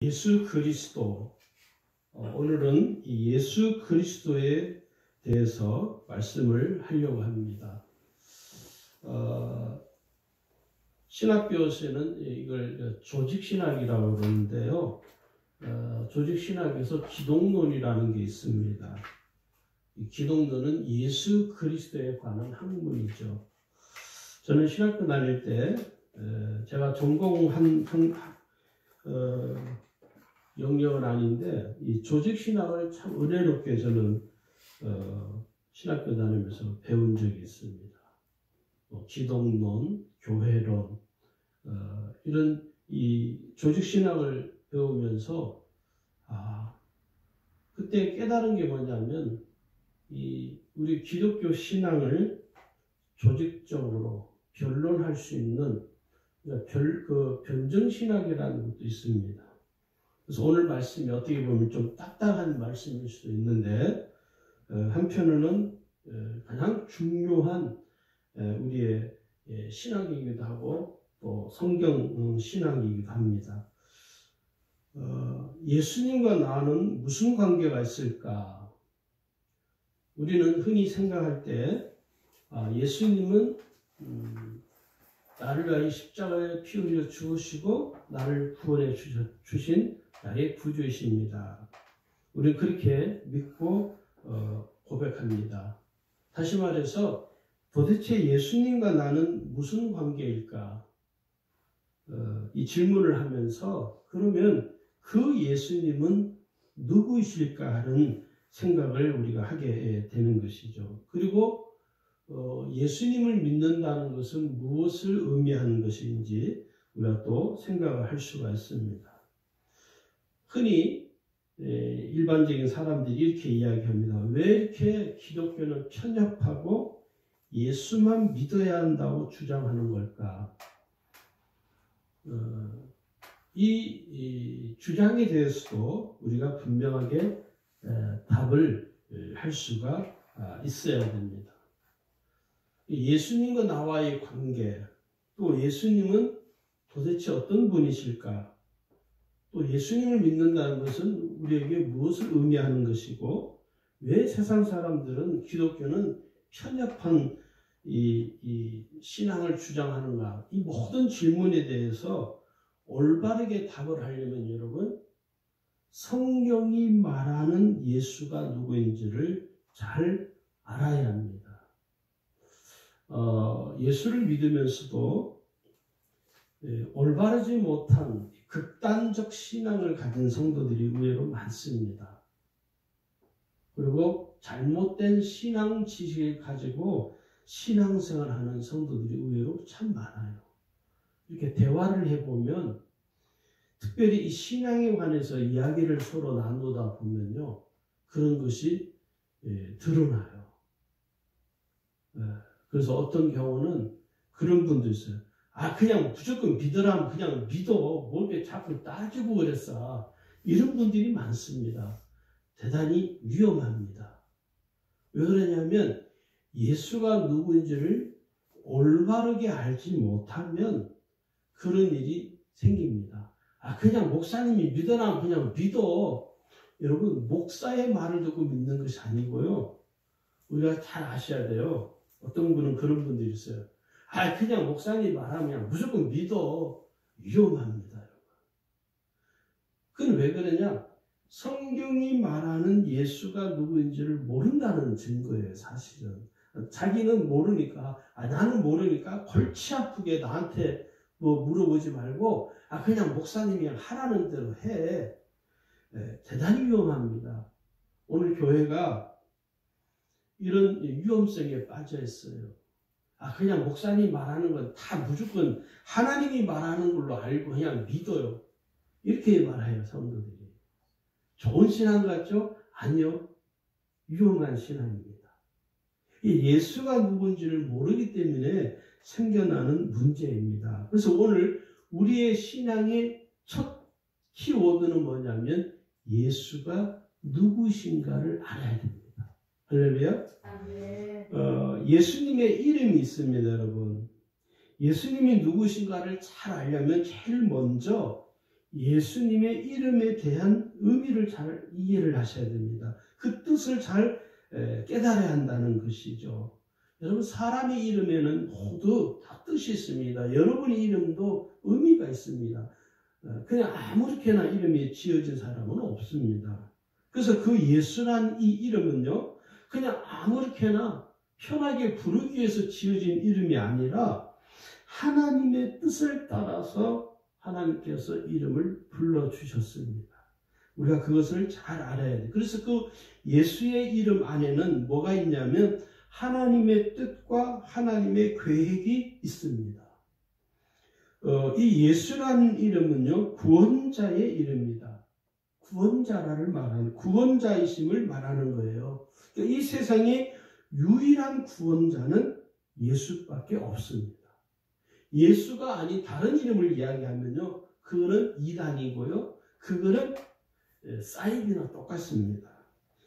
예수 그리스도, 오늘은 이 예수 그리스도에 대해서 말씀을 하려고 합니다. 신학교에서는 이걸 조직신학이라고 그러는데요. 조직신학에서 기독론이라는 게 있습니다. 이 기독론은 예수 그리스도에 관한 학문이죠. 저는 신학교 다닐 때 제가 전공한 영역은 아닌데 이 조직신학을 참 은혜롭게 저는 신학교 다니면서 배운 적이 있습니다. 기독론, 교회론 이런 이 조직신학을 배우면서 그때 깨달은 게 뭐냐면 이 우리 기독교 신앙을 조직적으로 변론할 수 있는 변증신학이라는 것도 있습니다. 그래서 오늘 말씀이 어떻게 보면 좀 딱딱한 말씀일 수도 있는데 한편으로는 가장 중요한 우리의 신학이기도 하고 또 성경 신학이기도 합니다. 예수님과 나는 무슨 관계가 있을까? 우리는 흔히 생각할 때 예수님은 나를 위하여 십자가에 피 흘려 죽으시고 나를 구원해 주신 나의 구주이십니다. 우리는 그렇게 믿고 고백합니다. 다시 말해서 도대체 예수님과 나는 무슨 관계일까? 이 질문을 하면서 그러면 그 예수님은 누구이실까 하는 생각을 우리가 하게 되는 것이죠. 그리고 예수님을 믿는다는 것은 무엇을 의미하는 것인지 우리가 또 생각을 할 수가 있습니다. 흔히 일반적인 사람들이 이렇게 이야기합니다. 왜 이렇게 기독교는 편협하고 예수만 믿어야 한다고 주장하는 걸까? 이 주장에 대해서도 우리가 분명하게 답을 할 수가 있어야 됩니다. 예수님과 나와의 관계, 또 예수님은 도대체 어떤 분이실까? 또 예수님을 믿는다는 것은 우리에게 무엇을 의미하는 것이고, 왜 세상 사람들은 기독교는 편협한 이 신앙을 주장하는가? 이 모든 질문에 대해서 올바르게 답을 하려면 여러분, 성경이 말하는 예수가 누구인지를 잘 알아야 합니다. 예수를 믿으면서도 올바르지 못한 극단적 신앙을 가진 성도들이 의외로 많습니다. 그리고 잘못된 신앙 지식을 가지고 신앙생활하는 성도들이 의외로 참 많아요. 이렇게 대화를 해보면 특별히 이 신앙에 관해서 이야기를 서로 나누다 보면요, 그런 것이 드러나요. 그래서 어떤 경우는 그런 분도 있어요. 그냥 무조건 믿으라면 그냥 믿어. 뭘 이렇게 자꾸 따지고 그랬어. 이런 분들이 많습니다. 대단히 위험합니다. 왜 그러냐면 예수가 누구인지를 올바르게 알지 못하면 그런 일이 생깁니다. 그냥 목사님이 믿으라면 그냥 믿어. 여러분, 목사의 말을 듣고 믿는 것이 아니고요. 우리가 잘 아셔야 돼요. 어떤 분은 그런 분들이 있어요. 그냥 목사님 말하면 그냥 무조건 믿어. 위험합니다, 여러분. 그건 왜 그러냐? 성경이 말하는 예수가 누구인지를 모른다는 증거예요, 사실은. 자기는 모르니까, 나는 모르니까 골치 아프게 나한테 물어보지 말고, 그냥 목사님이 하라는 대로 해. 대단히 위험합니다. 오늘 교회가 이런 위험성에 빠져 있어요. 그냥 목사님 말하는 건 다 무조건 하나님이 말하는 걸로 알고 그냥 믿어요. 이렇게 말해요, 성도들이. 좋은 신앙 같죠? 아니요. 위험한 신앙입니다. 예수가 누군지를 모르기 때문에 생겨나는 문제입니다. 그래서 오늘 우리의 신앙의 첫 키워드는 뭐냐면 예수가 누구신가를 알아야 됩니다. 할렐루야. 예수님의 이름이 있습니다, 여러분. 예수님이 누구신가를 잘 알려면 제일 먼저 예수님의 이름에 대한 의미를 잘 이해를 하셔야 됩니다. 그 뜻을 잘 깨달아야 한다는 것이죠. 여러분, 사람의 이름에는 모두 다 뜻이 있습니다. 여러분의 이름도 의미가 있습니다. 그냥 아무렇게나 이름이 지어진 사람은 없습니다. 그래서 그 예수란 이 이름은요, 그냥 아무렇게나 편하게 부르기 위해서 지어진 이름이 아니라 하나님의 뜻을 따라서 하나님께서 이름을 불러주셨습니다. 우리가 그것을 잘 알아야 돼요. 그래서 그 예수의 이름 안에는 뭐가 있냐면 하나님의 뜻과 하나님의 계획이 있습니다. 이 예수라는 이름은요, 구원자의 이름입니다. 구원자라를 말하는, 구원자이심을 말하는 거예요. 그러니까 이 세상에 유일한 구원자는 예수밖에 없습니다. 예수가 아닌 다른 이름을 이야기하면요, 그거는 이단이고요, 그거는 사이비나 똑같습니다.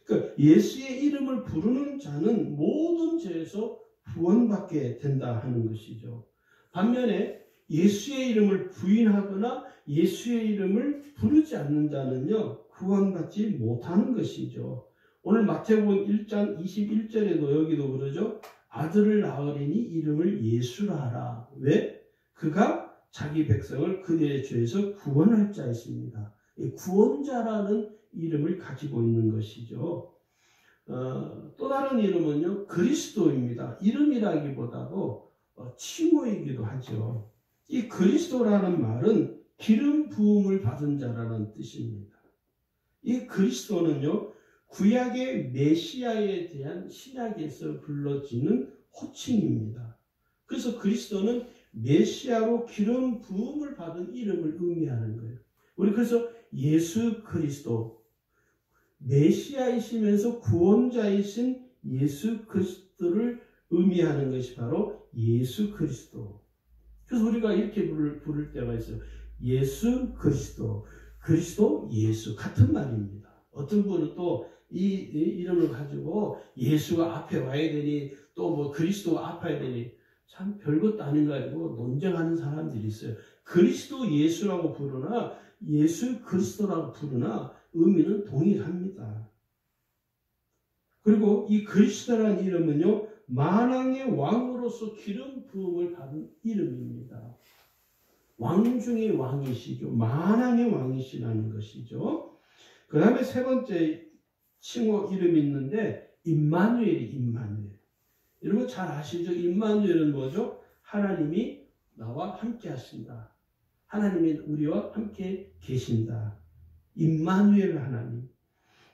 그러니까 예수의 이름을 부르는 자는 모든 죄에서 구원받게 된다 하는 것이죠. 반면에 예수의 이름을 부인하거나 예수의 이름을 부르지 않는 자는요, 구원받지 못하는 것이죠. 오늘 마태복음 1장 21절에도 여기도 그러죠. 아들을 낳으리니 이름을 예수라 하라. 왜? 그가 자기 백성을 그들의 죄에서 구원할 자이십니다. 구원자라는 이름을 가지고 있는 것이죠. 또 다른 이름은요, 그리스도입니다. 이름이라기보다도 칭호이기도 하죠. 이 그리스도라는 말은 기름 부음을 받은 자라는 뜻입니다. 이 그리스도는요, 구약의 메시아에 대한 신약에서 불러지는 호칭입니다. 그래서 그리스도는 메시아로 기름 부음을 받은 이름을 의미하는 거예요. 우리 그래서 예수 그리스도, 메시아이시면서 구원자이신 예수 그리스도를 의미하는 것이 바로 예수 그리스도. 그래서 우리가 이렇게 부를 때가 있어요. 예수 그리스도, 그리스도 예수 같은 말입니다. 어떤 분은 또 이 이름을 가지고 예수가 앞에 와야 되니 또 뭐 그리스도가 앞에 되니 참 별것도 아닌 거 가지고 논쟁하는 사람들이 있어요. 그리스도 예수라고 부르나 예수 그리스도라고 부르나 의미는 동일합니다. 그리고 이 그리스도라는 이름은요, 만왕의 왕으로서 기름 부음을 받은 이름입니다. 왕 중의 왕이시죠. 만왕의 왕이시라는 것이죠. 그 다음에 세 번째 칭호 이름이 있는데 임마누엘이 임마누엘. 여러분 잘 아시죠? 임마누엘은 뭐죠? 하나님이 나와 함께 하신다. 하나님이 우리와 함께 계신다. 임마누엘 하나님.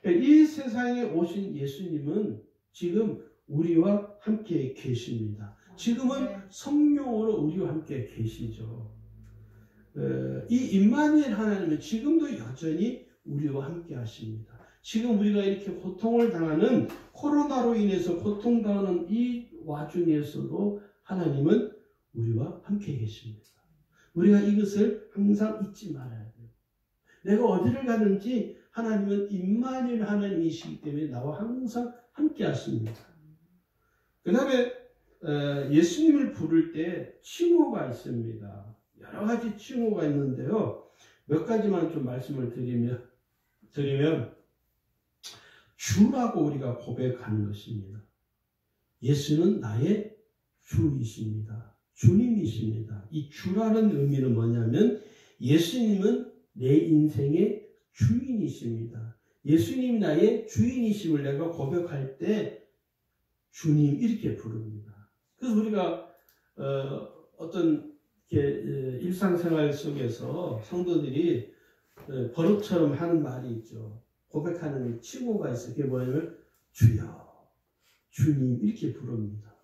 이 세상에 오신 예수님은 지금 우리와 함께 계십니다. 지금은 성령으로 우리와 함께 계시죠. 이 임마누엘 하나님은 지금도 여전히 우리와 함께 하십니다. 지금 우리가 이렇게 고통을 당하는 코로나로 인해서 고통당하는 이 와중에서도 하나님은 우리와 함께 계십니다. 우리가 이것을 항상 잊지 말아야 돼요. 내가 어디를 가든지 하나님은 임마누엘 하나님이시기 때문에 나와 항상 함께 하십니다. 그 다음에 예수님을 부를 때 칭호가 있습니다. 여러 가지 칭호가 있는데요. 몇 가지만 좀 말씀을 드리면 주라고 우리가 고백하는 것입니다. 예수는 나의 주이십니다. 주님이십니다. 이 주라는 의미는 뭐냐면 예수님은 내 인생의 주인이십니다. 예수님 나의 주인이심을 내가 고백할 때 주님 이렇게 부릅니다. 그래서 우리가 어떤 일상생활 속에서 성도들이 버릇처럼 하는 말이 있죠. 고백하는 칭호가 있어요. 그게 뭐냐면 주여, 주님 이렇게 부릅니다.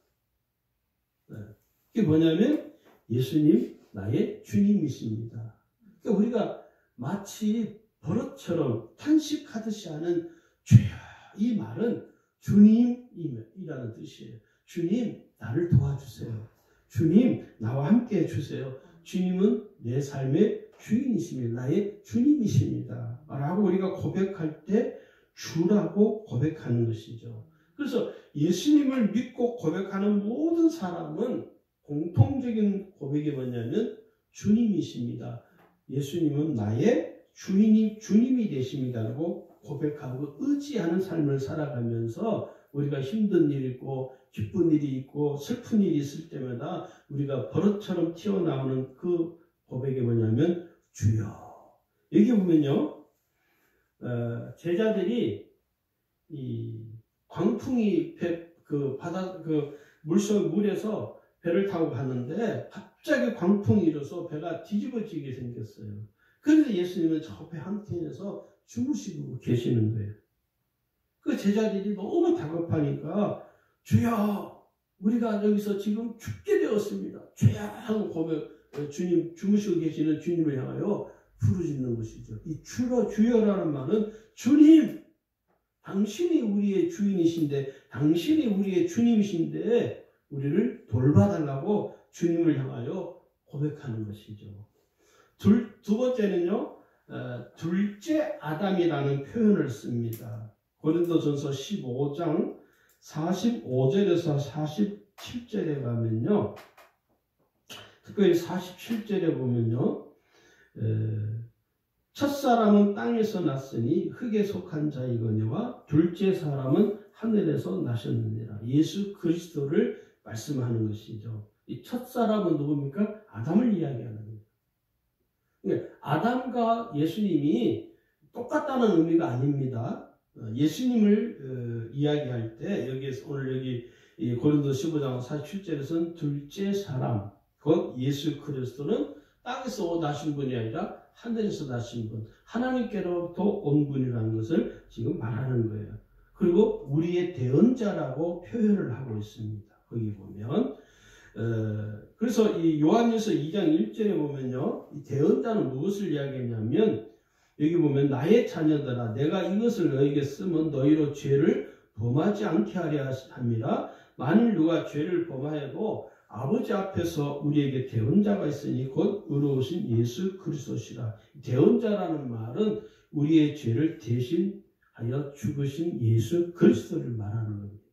그게 뭐냐면 예수님 나의 주님이십니다. 그러니까 우리가 마치 버릇처럼 탄식하듯이 하는 주여, 이 말은 주님이라는 뜻이에요. 주님 나를 도와주세요. 주님 나와 함께 해주세요. 주님은 내 삶의 주인이십니다. 나의 주님이십니다. 라고 우리가 고백할 때 주라고 고백하는 것이죠. 그래서 예수님을 믿고 고백하는 모든 사람은 공통적인 고백이 뭐냐면 주님이십니다. 예수님은 나의 주님이 되십니다라고 고백하고 의지하는 삶을 살아가면서 우리가 힘든 일이 있고 기쁜 일이 있고 슬픈 일이 있을 때마다 우리가 버릇처럼 튀어나오는 그 고백이 뭐냐면 주여. 여기 보면요, 제자들이 이 광풍이 물에서 배를 타고 가는데 갑자기 광풍이 일어서 배가 뒤집어지게 생겼어요. 그런데 예수님은 저 배 한켠에서 주무시고 계시는 거예요. 그 제자들이 너무 다급하니까 주여, 우리가 여기서 지금 죽게 되었습니다. 주여 하고 주님, 주무시고 계시는 주님을 향하여 부르짖는 것이죠. 이 주여라는 말은 주님, 당신이 우리의 주인이신데, 당신이 우리의 주님이신데 우리를 돌봐달라고 주님을 향하여 고백하는 것이죠. 두 번째는요, 둘째 아담이라는 표현을 씁니다. 고린도전서 15장 45절에서 47절에 가면요, 특별히 47절에 보면요, 첫 사람은 땅에서 났으니 흙에 속한 자이거니와 둘째 사람은 하늘에서 나셨느니라. 예수 그리스도를 말씀하는 것이죠. 이 첫 사람은 누굽니까? 아담을 이야기하는 거예요. 그러니까 아담과 예수님이 똑같다는 의미가 아닙니다. 예수님을 이야기할 때 오늘 여기 고린도 15장 47절에서는 둘째 사람, 곧 예수 그리스도는 땅에서 나신 분이 아니라 하늘에서 나신 분, 하나님께로부터 온 분이라는 것을 지금 말하는 거예요. 그리고 우리의 대언자라고 표현을 하고 있습니다. 거기 보면 그래서 이 요한일서 2장 1절에 보면요, 이 대언자는 무엇을 이야기했냐면, 여기 보면 나의 자녀들아, 내가 이것을 너에게 쓰면 너희로 죄를 범하지 않게 하려 함이라. 만일 누가 죄를 범하여도 아버지 앞에서 우리에게 대언자가 있으니 곧 의로우신 예수 그리스도시라. 대언자라는 말은 우리의 죄를 대신하여 죽으신 예수 그리스도를 말하는 겁니다.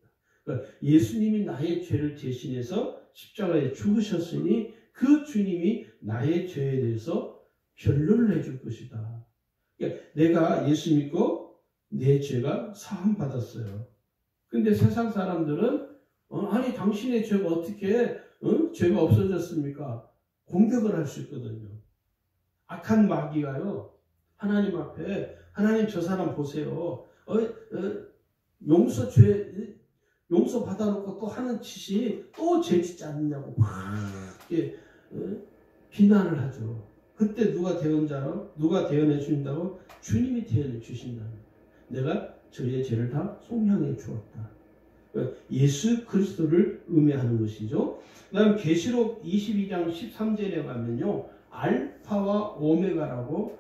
그러니까 예수님이 나의 죄를 대신해서 십자가에 죽으셨으니 그 주님이 나의 죄에 대해서 변론을 해줄 것이다. 그러니까 내가 예수 믿고 내 죄가 사함 받았어요. 근데 세상 사람들은 아니 당신의 죄가 어떻게 죄가 없어졌습니까? 공격을 할 수 있거든요. 악한 마귀가요, 하나님 앞에 하나님 저 사람 보세요. 용서 받아놓고 또 하는 짓이 또 죄 짓지 않느냐고 막 이렇게 비난을 하죠. 그때 누가 대언해 주신다고? 주님이 대언해 주신다. 내가 저의 죄를 다 속량해 주었다. 예수 그리스도를 의미하는 것이죠. 그 다음 계시록 22장 13절에 가면요, 알파와 오메가라고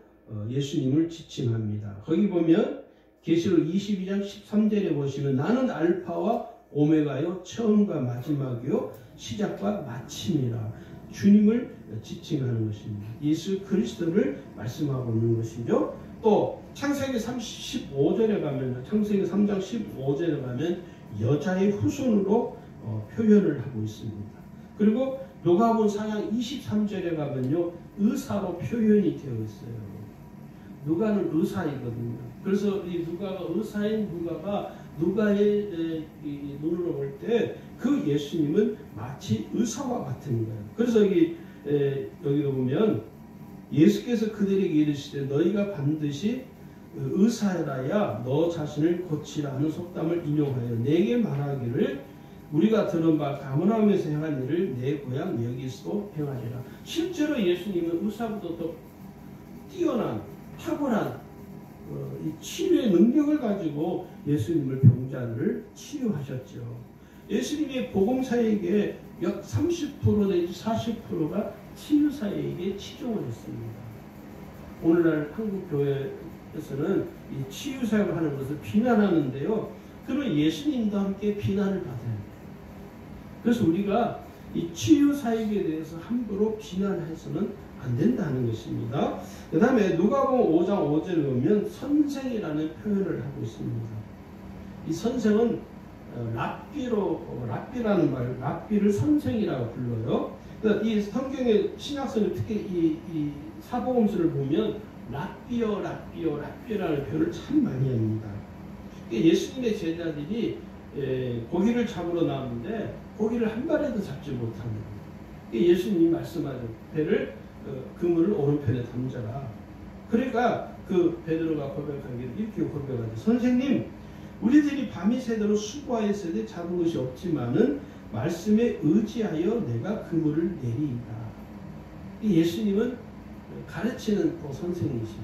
예수님을 지칭합니다. 거기 보면 계시록 22장 13절에 보시면 나는 알파와 오메가요, 처음과 마지막이요, 시작과 마침이라. 주님을 지칭하는 것입니다. 예수 그리스도를 말씀하고 있는 것이죠. 또 창세기 15절에 가면, 창세기 3장 15절에 가면 여자의 후손으로 표현을 하고 있습니다. 그리고 누가복음 4장 23절에 가면요, 의사로 표현이 되어 있어요. 누가는 의사이거든요. 그래서 이 누가가 의사인 누가의 눈으로 볼 때 그 예수님은 마치 의사와 같은 거예요. 그래서 여기도 보면 예수께서 그들에게 이르시되 너희가 반드시 의사라야 너 자신을 고치라는 속담을 인용하여 내게 말하기를 우리가 들은 바 가므나움에서 행한 일을 내 고향 여기서도 행하리라. 실제로 예수님은 의사보다 더 뛰어난 탁월한 이 치료의 능력을 가지고 예수님을 병자들을 치유하셨죠. 예수님의 복음사에게 약 30% 내지 40%가 치유사에게 치종을 했습니다. 오늘날 한국 교회에서는 이 치유사역을 하는 것을 비난하는데요, 그러면 예수님도 함께 비난을 받아야 돼요. 그래서 우리가 이 치유사역에 대해서 함부로 비난해서는 안 된다는 것입니다. 그 다음에 누가복음 5장 5절에 보면 선생이라는 표현을 하고 있습니다. 이 선생은 랍비라는 말, 랍비를 선생이라고 불러요. 그러니까 이 성경의 신약성에 특히 이 사복음서를 보면 랍비어라는 표현을 참 많이 합니다. 예수님의 제자들이 고기를 잡으러 나오는데 고기를 한 마리도 잡지 못합니다. 예수님이 말씀하신 배를 그물을 오른편에 던져라. 그러니까 그 베드로가 고백하기를 이렇게 고백하죠. 선생님, 우리들이 밤이 새도록 수고하였으되 잡은 것이 없지만은 말씀에 의지하여 내가 그물을 내리이다. 예수님은 가르치는 또 선생이시죠.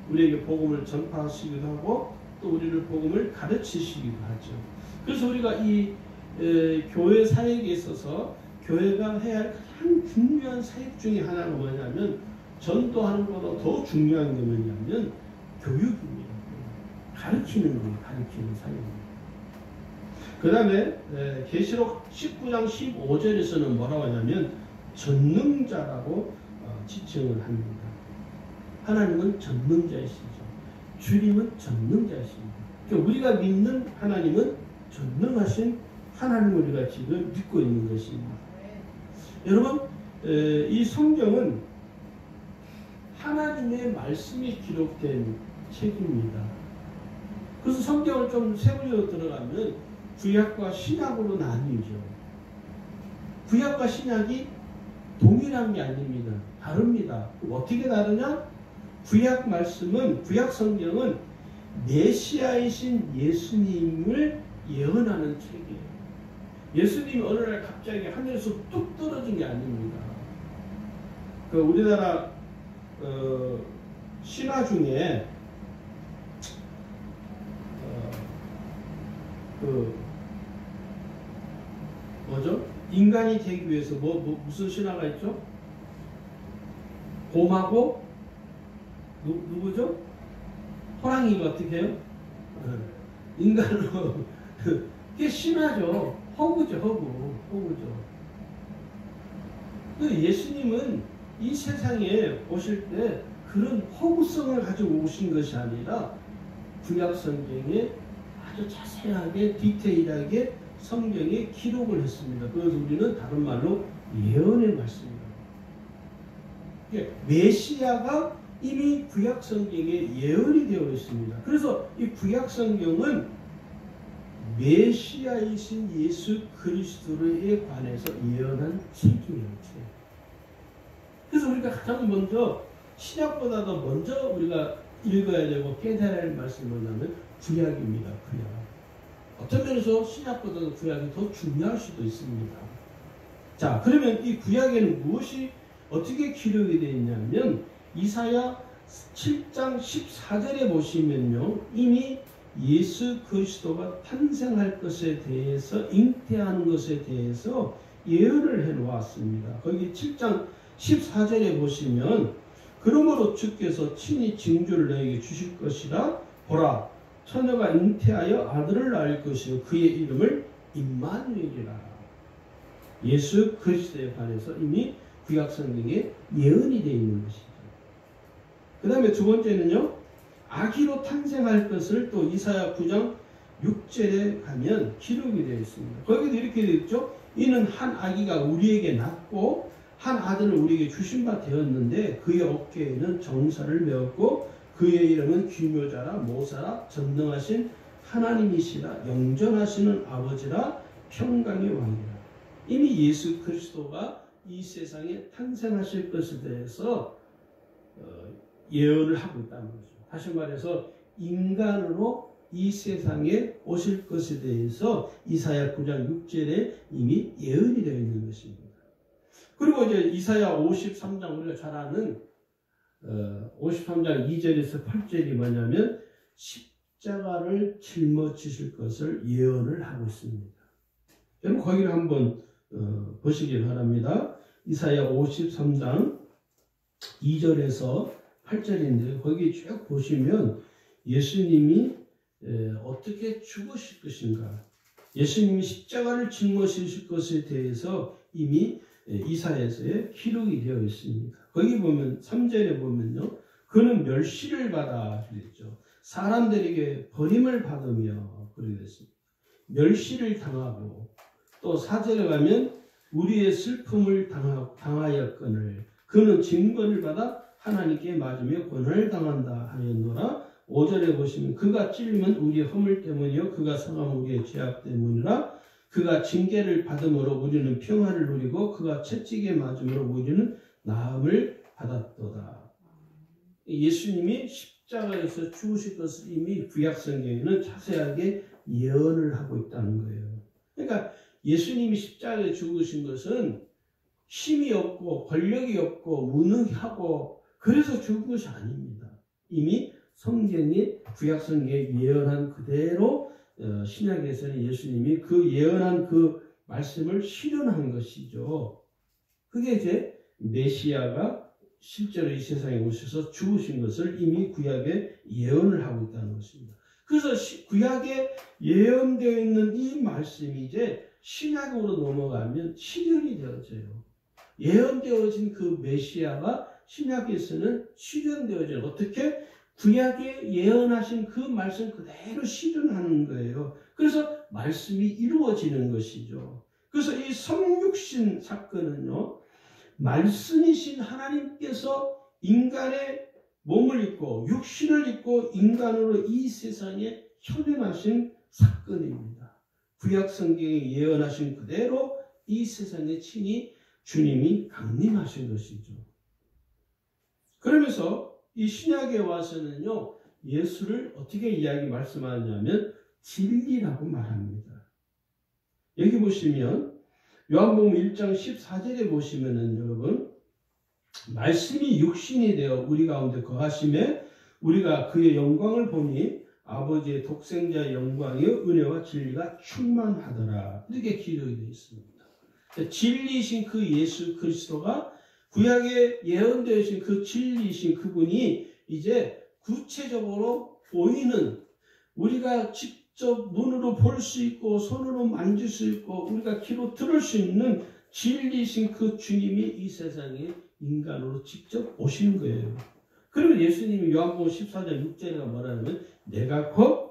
우리에게 복음을 전파하시기도 하고 또 우리를 복음을 가르치시기도 하죠. 그래서 우리가 이 교회 사역에 있어서 교회가 해야 할 가장 중요한 사역 중에 하나가 뭐냐면 전도하는 것보다 더 중요한 게 뭐냐면 교육입니다. 가르치는 거예요. 가르치는 사역입니다. 그 다음에 계시록 19장 15절에서는 뭐라고 하냐면 전능자라고 지칭을 합니다. 하나님은 전능자이시죠. 주님은 전능자이십니다. 그러니까 우리가 믿는 하나님은 전능하신 하나님을 우리가 지금 믿고 있는 것입니다. 여러분, 이 성경은 하나님의 말씀이 기록된 책입니다. 그래서 성경을 좀 세부적으로 들어가면 구약과 신약으로 나뉘죠. 구약과 신약이 동일한 게 아닙니다. 다릅니다. 어떻게 다르냐? 구약 말씀은, 구약 성경은 메시아이신 예수님을 예언하는 책이에요. 예수님이 어느 날 갑자기 하늘에서 뚝 떨어진 게 아닙니다. 그 우리나라 신화 중에 뭐죠? 인간이 되기 위해서 무슨 신화가 있죠? 곰하고 누구죠? 호랑이가 어떻게 해요? 인간으로 그게 신화죠. 허구죠. 허구죠. 예수님은 이 세상에 오실 때 그런 허구성을 가지고 오신 것이 아니라 구약 성경에 아주 자세하게 디테일하게 성경에 기록을 했습니다. 그래서 우리는 다른 말로 예언의 말씀입니다. 메시아가 이미 구약 성경에 예언이 되어 있습니다. 그래서 이 구약 성경은 메시아이신 예수 그리스도에 관해서 예언한 책이에요. 그래서 우리가 가장 먼저 신약보다도 먼저 우리가 읽어야 되고 깨달아야 할 말씀이 뭐냐면 구약입니다. 구약. 어떤 면에서 신약보다도 구약이 더 중요할 수도 있습니다. 자, 그러면 이 구약에는 무엇이 어떻게 기록이 되어 있냐면 이사야 7장 14절에 보시면요, 이미 예수 그리스도가 탄생할 것에 대해서, 잉태하는 것에 대해서 예언을 해놓았습니다. 거기 7장 14절에 보시면 그러므로 주께서 친히 징조를 너에게 주실 것이라. 보라, 처녀가 잉태하여 아들을 낳을 것이요 그의 이름을 임마누엘이라. 예수 그리스도에 관해서 이미 구약 성경에 예언이 되어 있는 것이죠. 그 다음에 두 번째는요, 아기로 탄생할 것을 또 이사야 9장 6절에 가면 기록이 되어 있습니다. 거기도 이렇게 되어 있죠. 이는 한 아기가 우리에게 낳고 한 아들을 우리에게 주신 바 되었는데 그의 어깨에는 정사를 메었고 그의 이름은 기묘자라, 모사라, 전능하신 하나님이시라, 영전하시는 아버지라, 평강의 왕이라. 이미 예수 그리스도가 이 세상에 탄생하실 것에 대해서 예언을 하고 있다는 거죠. 다시 말해서 인간으로 이 세상에 오실 것에 대해서 이사야 9장 6절에 이미 예언이 되어 있는 것입니다. 그리고 이제 이사야 53장 우리가 잘 아는 53장 2절에서 8절이 뭐냐면 십자가를 짊어지실 것을 예언을 하고 있습니다. 여러분 거기를 한번 보시기 바랍니다. 이사야 53장 2절에서 8절인데 거기 쭉 보시면 예수님이 어떻게 죽으실 것인가, 예수님이 십자가를 짊어지실 것에 대해서 이미 이사야서에 기록이 되어 있습니다. 거기 보면 3절에 보면요, 그는 멸시를 받아 그랬죠. 사람들에게 버림을 받으며 그렇게 됐습니다. 멸시를 당하고 또 4절에 가면 우리의 슬픔을 당하였거늘 그는 징벌을 받아 하나님께 맞으며 고난을 당한다 하였노라. 5절에 보시면 그가 찔림은 우리의 허물 때문이요 그가 상함은 우리의 죄악 때문이라. 그가 징계를 받음으로 우리는 평화를 누리고 그가 채찍에 맞음으로 우리는 나음을 받았도다. 예수님이 십자가에서 죽으실 것을 이미 구약성경에는 자세하게 예언을 하고 있다는 거예요. 그러니까 예수님이 십자가에 죽으신 것은 힘이 없고 권력이 없고 무능하고 그래서 죽은 것이 아닙니다. 이미 성경이 구약성경에 예언한 그대로 신약에서는 예수님이 그 예언한 그 말씀을 실현한 것이죠. 그게 이제 메시아가 실제로 이 세상에 오셔서 죽으신 것을 이미 구약에 예언을 하고 있다는 것입니다. 그래서 구약에 예언되어 있는 이 말씀이 이제 신약으로 넘어가면 실현이 되어져요. 예언되어진 그 메시아가 신약에서는 실현되어져요. 어떻게? 구약에 예언하신 그 말씀 그대로 실현하는 거예요. 그래서 말씀이 이루어지는 것이죠. 그래서 이 성육신 사건은요, 말씀이신 하나님께서 인간의 몸을 입고 육신을 입고 인간으로 이 세상에 현현하신 사건입니다. 구약 성경에 예언하신 그대로 이 세상에 친히 주님이 강림하신 것이죠. 그러면서 이 신약에 와서는요, 예수를 어떻게 말씀하냐면 진리라고 말합니다. 여기 보시면 요한복음 1장 14절에 보시면은 여러분, 말씀이 육신이 되어 우리 가운데 거하심에 우리가 그의 영광을 보니 아버지의 독생자의 영광이요 은혜와 진리가 충만하더라. 이렇게 기록이 되어 있습니다. 진리이신 그 예수 그리스도가 구약에 예언되신 그 진리이신 그분이 이제 구체적으로 보이는, 우리가 직접 눈으로 볼 수 있고 손으로 만질 수 있고 우리가 귀로 들을 수 있는 진리이신 그 주님이 이 세상에 인간으로 직접 오신 거예요. 그리고 예수님이 요한복음 14장 6절에 뭐라냐면 내가 곧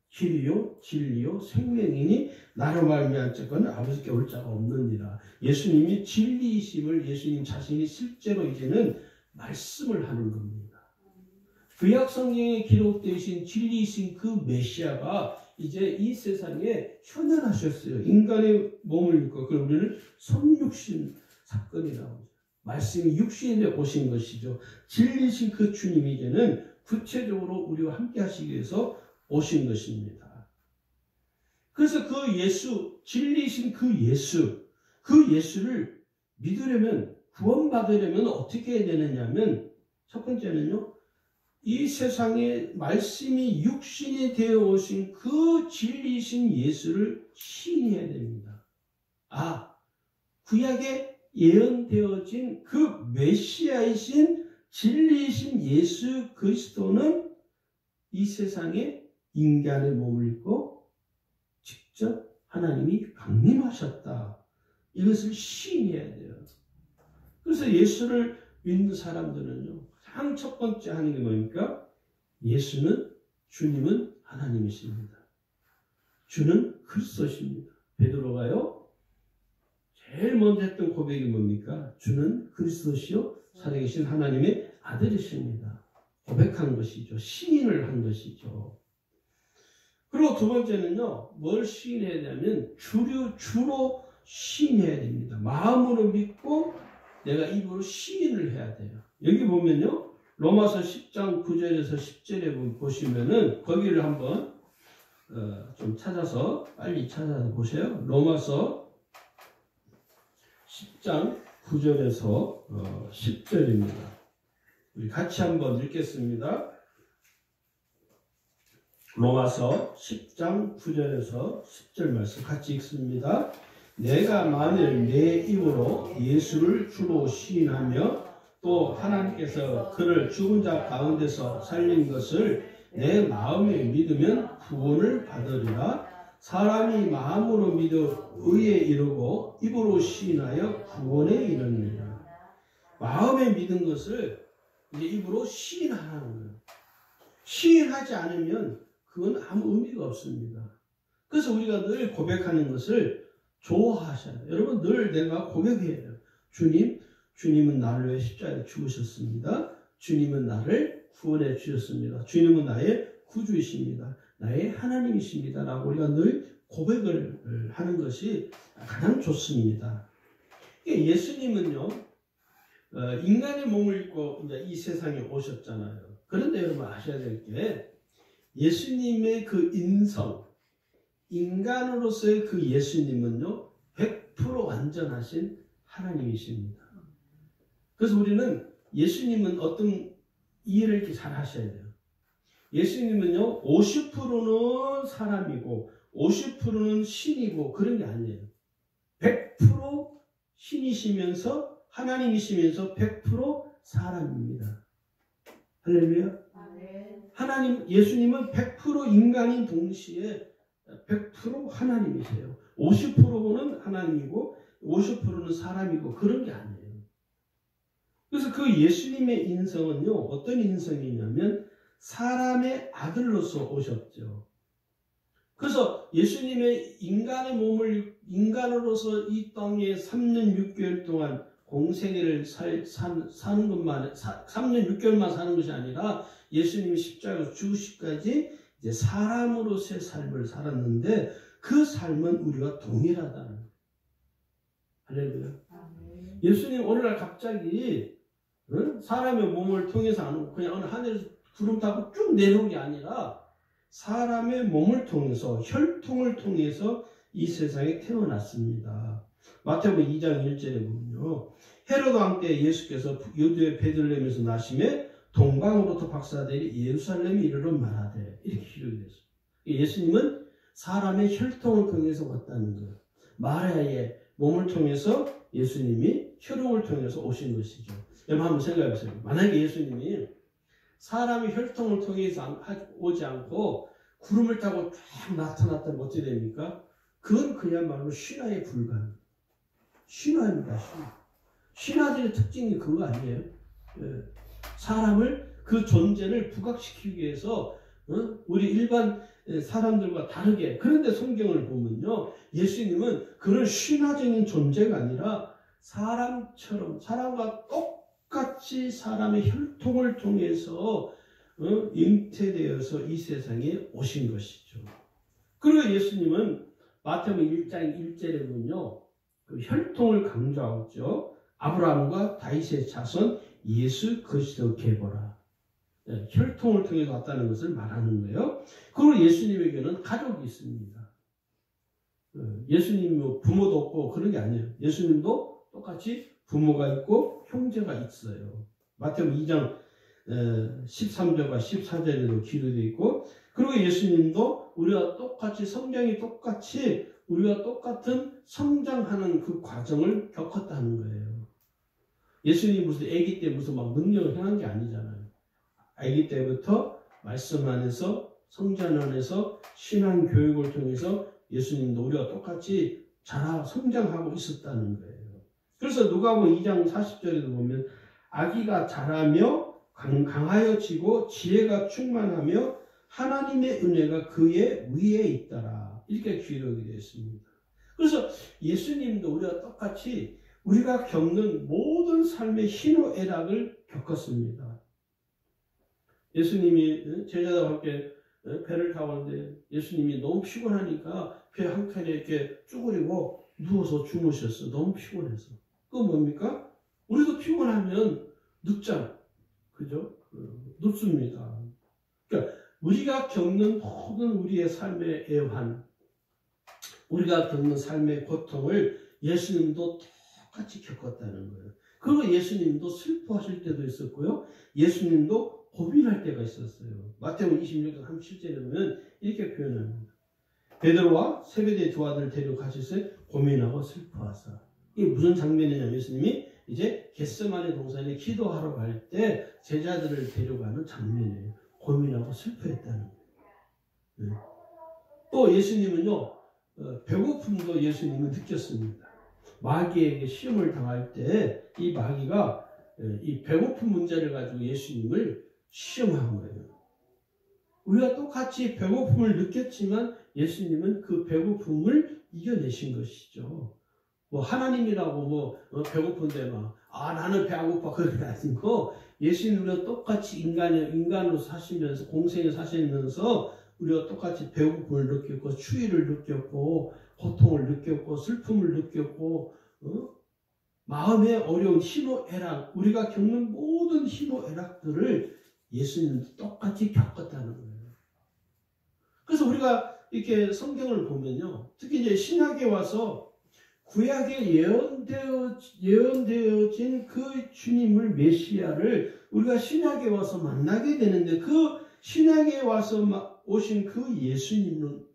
길이요 진리요 생명이니 나로 말미암은 자는 아버지께 올 자가 없느니라. 예수님이 진리이심을 예수님 자신이 실제로 이제는 말씀을 하는 겁니다. 구약 성경에 기록되신 진리이신 그 메시아가 이제 이 세상에 현현하셨어요. 인간의 몸을 입고 그걸 우리는 성육신 사건이라고 하죠. 말씀이 육신에 오신 것이죠. 진리이신 그 주님이 이제는 구체적으로 우리와 함께 하시기 위해서 오신 것입니다. 그래서 그 예수, 진리이신 그 예수를 믿으려면, 구원받으려면 어떻게 해야 되느냐면, 첫 번째는요, 이 세상에 말씀이 육신이 되어 오신 그 진리이신 예수를 시인해야 됩니다. 구약에 예언되어진 그 메시아이신 진리이신 예수 그리스도는 이 세상에 인간의 몸을 입고 직접 하나님이 강림하셨다. 이것을 시인해야 돼요. 그래서 예수를 믿는 사람들은요, 가장 첫 번째 하는 게 뭡니까? 주님은 하나님이십니다. 주는 그리스도십니다. 베드로가요, 제일 먼저 했던 고백이 뭡니까? 주는 그리스도시요 살아계신 하나님의 아들이십니다. 고백한 것이죠. 시인을 한 것이죠. 그리고 두 번째는요, 뭘 시인해야 되냐면 주로 시인해야 됩니다. 마음으로 믿고 내가 입으로 시인을 해야 돼요. 여기 보면요, 로마서 10장 9절에서 10절에 보시면은 거기를 한번 좀 찾아서 빨리 찾아서 보세요. 로마서 10장 9절에서 10절입니다. 우리 같이 한번 읽겠습니다. 로마서 10장 9절에서 10절 말씀 같이 읽습니다. 내가 만일 내 입으로 예수를 주로 시인하며 또 하나님께서 그를 죽은 자 가운데서 살린 것을 내 마음에 믿으면 구원을 받으리라. 사람이 마음으로 믿어 의에 이르고 입으로 시인하여 구원에 이르느니라. 마음에 믿은 것을 이제 입으로 시인하는 거예요. 시인하지 않으면 그건 아무 의미가 없습니다. 그래서 우리가 늘 고백하는 것을 좋아하셔야 돼요. 여러분 늘 내가 고백해야 돼요. 주님은 나를 위해 십자가에 죽으셨습니다. 주님은 나를 구원해 주셨습니다. 주님은 나의 구주이십니다. 나의 하나님이십니다. 라고 우리가 늘 고백을 하는 것이 가장 좋습니다. 예수님은요, 인간의 몸을 입고 이제 이 세상에 오셨잖아요. 그런데 여러분 아셔야 될 게, 예수님의 그 인성, 인간으로서의 그 예수님은요, 100% 완전하신 하나님이십니다. 그래서 우리는 예수님은 어떤 이해를 이렇게 잘 하셔야 돼요. 예수님은요, 50%는 사람이고 50%는 신이고 그런 게 아니에요. 100% 신이시면서 하나님이시면서 100% 사람입니다. 할렐루야. 하나님, 예수님은 100% 인간인 동시에 100% 하나님이세요. 50%는 하나님이고 50%는 사람이고 그런 게 아니에요. 그래서 그 예수님의 인성은요, 어떤 인성이냐면 사람의 아들로서 오셨죠. 그래서 예수님의 인간의 몸을 인간으로서 이 땅에 3년 6개월 동안 공생애를 사는 것만, 3년 6개월만 사는 것이 아니라 예수님이 십자가에서 죽으시기까지 이제 사람으로서의 삶을 살았는데 그 삶은 우리와 동일하다는 거예요. 할렐루야. 예수님 오늘날 갑자기 사람의 몸을 통해서 안 오고 그냥 어느 하늘에서 구름 타고 쭉 내려온 게 아니라 사람의 몸을 통해서 혈통을 통해서 이 세상에 태어났습니다. 마태복음 2장 1절에 보면요. 헤로드 왕 때 예수께서 유대의 베들레헴에서 나심에 동방으로부터 박사들이 예루살렘에 이르러 말하되 이렇게 기록이 됐어요. 예수님은 사람의 혈통을 통해서 왔다는 거예요. 마리아의 몸을 통해서 예수님이 혈육을 통해서 오신 것이죠. 여러분 한번 생각해 보세요. 만약에 예수님이 사람의 혈통을 통해서 오지 않고 구름을 타고 쫙 나타났다면 어떻게 됩니까? 그건 그야말로 신화에 불과합니다. 신화입니다. 신화들의 특징이 그거 아니에요? 예. 사람을 그 존재를 부각시키기 위해서 우리 일반 사람들과 다르게, 그런데 성경을 보면요, 예수님은 그런 신화적인 존재가 아니라 사람처럼 사람과 똑같이 사람의 혈통을 통해서 잉태되어서 이 세상에 오신 것이죠. 그리고 예수님은 마태복음 1장 1절에 보면요, 그 혈통을 강조하고 있죠. 아브라함과 다윗의 자손 예수 그리스도 계보라. 네, 혈통을 통해서 왔다는 것을 말하는 거예요. 그리고 예수님에게는 가족이 있습니다. 예수님 부모도 없고 그런 게 아니에요. 예수님도 똑같이 부모가 있고 형제가 있어요. 마태복음 2장 13절과 14절에도 기록되어 있고, 그리고 예수님도 우리와 똑같이 성장이 똑같이 우리와 똑같은 성장하는 그 과정을 겪었다는 거예요. 예수님이 무슨 아기 때 무슨 막 능력을 행한 게 아니잖아요. 아기 때부터 말씀 안에서 성장 안에서 신앙 교육을 통해서 예수님도 우리와 똑같이 성장하고 있었다는 거예요. 그래서 누가복음 2장 40절에도 보면 아기가 자라며 강하여지고 지혜가 충만하며 하나님의 은혜가 그의 위에 있더라. 이렇게 기록이 되어 있습니다. 그래서 예수님도 우리와 똑같이 우리가 겪는 모든 삶의 희노애락을 겪었습니다. 예수님이 제자들과 함께 배를 타고 오는데 예수님이 너무 피곤하니까 배 한 칸에 이렇게 쭈그리고 누워서 주무셨어. 너무 피곤해서. 그건 뭡니까? 우리도 피곤하면 눕잖아. 그죠? 눕습니다. 그러니까 우리가 겪는 모든 우리의 삶의 애환, 우리가 겪는 삶의 고통을 예수님도 똑같이 겪었다는 거예요. 그리고 예수님도 슬퍼하실 때도 있었고요. 예수님도 고민할 때가 있었어요. 마태복음 26장 37절에 보면 이렇게 표현합니다. 베드로와 세베대의 두 아들을 데려가셔서 고민하고 슬퍼하사. 이게 무슨 장면이냐면 예수님이 이제 겟세마네 동산에 기도하러 갈 때 제자들을 데려가는 장면이에요. 고민하고 슬퍼했다는 거예요. 네. 또 예수님은요, 배고픔도 예수님은 느꼈습니다. 마귀에게 시험을 당할 때 이 마귀가 이 배고픔 문제를 가지고 예수님을 시험한 거예요. 우리가 똑같이 배고픔을 느꼈지만 예수님은 그 배고픔을 이겨내신 것이죠. 뭐 하나님이라고 배고픈데 막 나는 배 안 고파 그런 게 아니고 예수님과 똑같이 인간으로 사시면서 공생에 사시면서 우리가 똑같이 배고픔을 느꼈고 추위를 느꼈고 고통을 느꼈고 슬픔을 느꼈고 마음의 어려운 희노애락 우리가 겪는 모든 희노애락들을 예수님도 똑같이 겪었다는 거예요. 그래서 우리가 이렇게 성경을 보면요. 특히 이제 신약에 와서 구약에 예언되어진 그 주님을 메시아를 우리가 신약에 와서 만나게 되는데 그 신약에 와서 오신 그 예수님은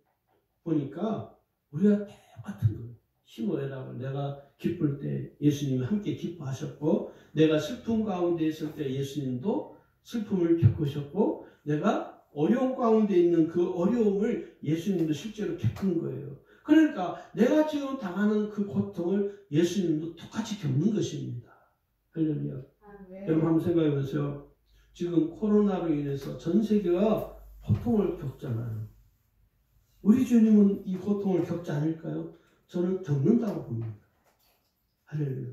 보니까 우리가 똑같은 거예요. 희노애락을 내가 기쁠 때 예수님이 함께 기뻐하셨고 내가 슬픔 가운데 있을 때 예수님도 슬픔을 겪으셨고 내가 어려움 가운데 있는 그 어려움을 예수님도 실제로 겪은 거예요. 그러니까 내가 지금 당하는 그 고통을 예수님도 똑같이 겪는 것입니다. 할렐루야. 여러분 한번 생각해 보세요. 지금 코로나로 인해서 전 세계가 고통을 겪잖아요. 우리 주님은 이 고통을 겪지 않을까요? 저는 겪는다고 봅니다. 할렐루야.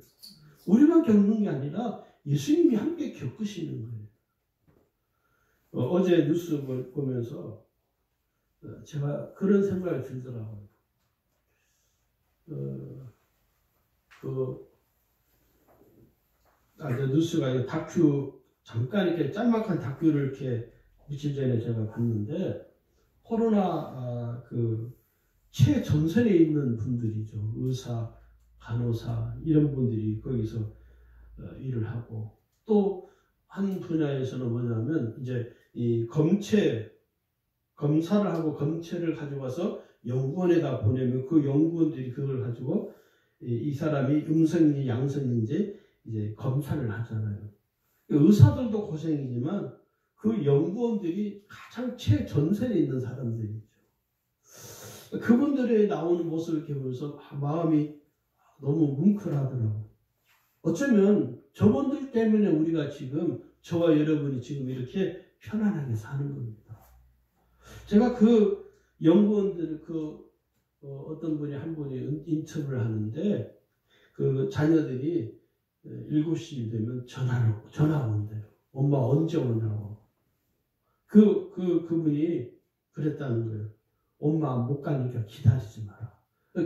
우리만 겪는 게 아니라 예수님이 함께 겪으시는 거예요. 어제 뉴스 보면서 제가 그런 생각이 들더라고요. 뉴스가 다큐 잠깐 이렇게 짤막한 다큐를 이렇게 며칠 전에 제가 봤는데 코로나 최전선에 있는 분들이죠. 의사, 간호사 이런 분들이 거기서 일을 하고 또 한 분야에서는 뭐냐면 이제 이 검사를 하고 검체를 가져와서 연구원에다 보내면 그 연구원들이 그걸 가지고 이 사람이 음성인지 양성인지 이제 검사를 하잖아요. 의사들도 고생이지만 그 연구원들이 가장 최전선에 있는 사람들이죠. 그분들의 나오는 모습을 이렇게 보면서 마음이 너무 뭉클하더라고요. 어쩌면 저분들 때문에 우리가 지금 저와 여러분이 지금 이렇게 편안하게 사는 겁니다. 제가 그 연구원들 어떤 분이 한 분이 인터뷰를 하는데 그 자녀들이 7시 되면 전화가 온대요. 엄마 언제 오냐고. 그분이 그랬다는 거예요. 엄마 못 가니까 기다리지 마라.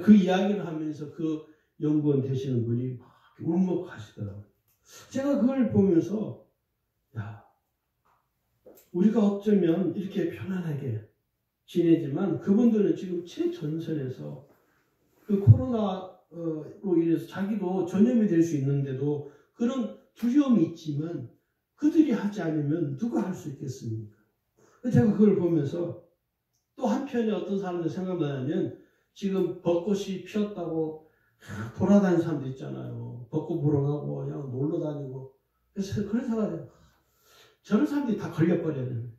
그 이야기를 하면서 그 연구원 되시는 분이 막 울먹하시더라고요. 제가 그걸 보면서 우리가 어쩌면 이렇게 편안하게 지내지만 그분들은 지금 최전선에서 그 코로나로 인해서 자기도 전염이 될 수 있는데도 그런 두려움이 있지만 그들이 하지 않으면 누가 할 수 있겠습니까? 제가 그걸 보면서 또 한편에 어떤 사람들 생각나냐면 지금 벚꽃이 피었다고 돌아다니는 사람들 있잖아요. 벚꽃 보러 가고 그냥 놀러 다니고. 그래서 그런 생각을 해요. 저런 사람들이 다 걸려버려야 돼요.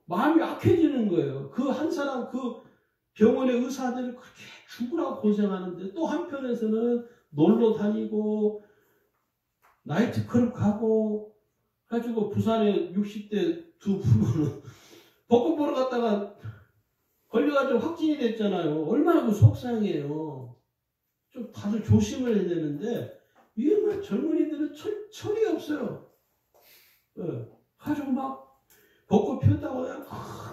마음이 약해지는 거예요. 그 한 사람 그 병원의 의사들이 그렇게 죽으라고 고생하는데 또 한편에서는 놀러 다니고 나이트클럽 가고 가지고 부산에 60대 두 부부는 벚꽃 보러 갔다가 걸려가지고 확진이 됐잖아요. 얼마나 그 속상해요. 좀 다들 조심을 해야 되는데 이게 뭐 젊은이들은 철이 없어요. 가지고 막 벚꽃 피었다고 그냥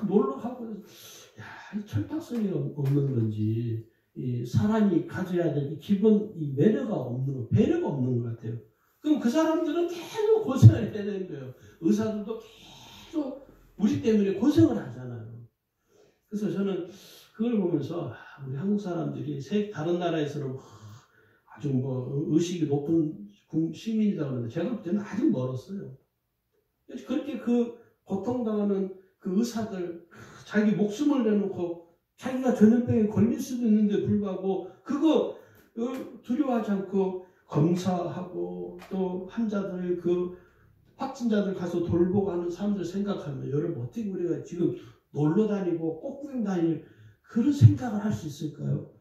놀러 가고 이 철딱선이 없는 건지 이 사람이 가져야 될 기본 이 매너가 없는 거, 배려가 없는 것 같아요. 그럼 그 사람들은 계속 고생을 해야 되는 거예요. 의사들도 계속 우리 때문에 고생을 하잖아요. 그래서 저는 그걸 보면서 우리 한국 사람들이 다른 나라에서는 아주 의식이 높은 시민이다 그러는데 제가 볼 때는 아직 멀었어요. 그렇게 그 고통당하는 그 의사들 자기 목숨을 내놓고 자기가 전염병에 걸릴 수도 있는데 불구하고 그거 두려워하지 않고 검사하고 또 환자들 확진자들 가서 돌보고 하는 사람들 생각하면 여러분 어떻게 우리가 지금 놀러 다니고 꽃구경 다닐 그런 생각을 할 수 있을까요?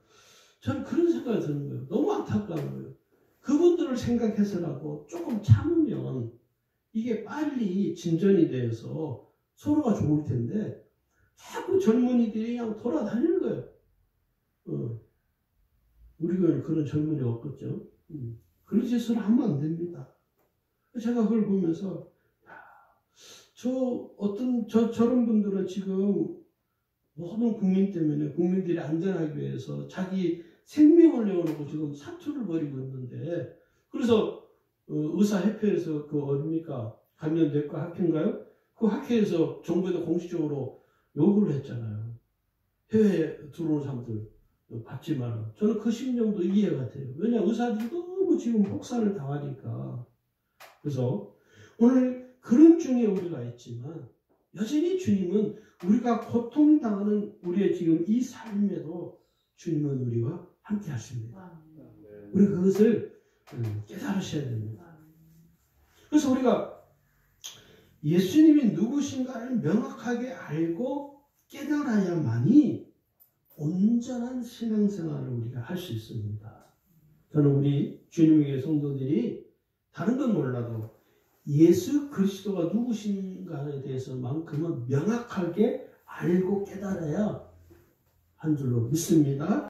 저는 그런 생각이 드는 거예요. 너무 안타까운 거예요. 그분들을 생각해서라도 조금 참으면 이게 빨리 진전이 돼서 서로가 좋을 텐데 자꾸 젊은이들이 그냥 돌아다니는 거예요. 우리가 그런 젊은이가 없겠죠. 그런 짓을 하면 안 됩니다. 제가 그걸 보면서 저런 분들은 지금 모든 국민 때문에 국민들이 안전하기 위해서 자기 생명을 내어놓고 지금 사투를 벌이고 있는데, 그래서 의사협회에서 그 어딥니까? 감염내과 학회인가요? 그 학회에서 정부에서 공식적으로 요구를 했잖아요. 해외에 들어오는 사람들 받지 마라. 저는 그 심정도 이해가 돼요. 왜냐, 의사들이 너무 지금 폭살을 당하니까. 그래서 오늘 그런 중에 우리가 있지만 여전히 주님은 우리가 고통당하는 우리의 지금 이 삶에도 주님은 우리와 함께 하십니다. 우리 그것을 깨달으셔야 됩니다. 그래서 우리가 예수님이 누구신가를 명확하게 알고 깨달아야만이 온전한 신앙생활을 우리가 할 수 있습니다. 저는 우리 주님의 성도들이 다른 건 몰라도 예수 그리스도가 누구신가에 대해서만큼은 명확하게 알고 깨달아야 한 줄로 믿습니다.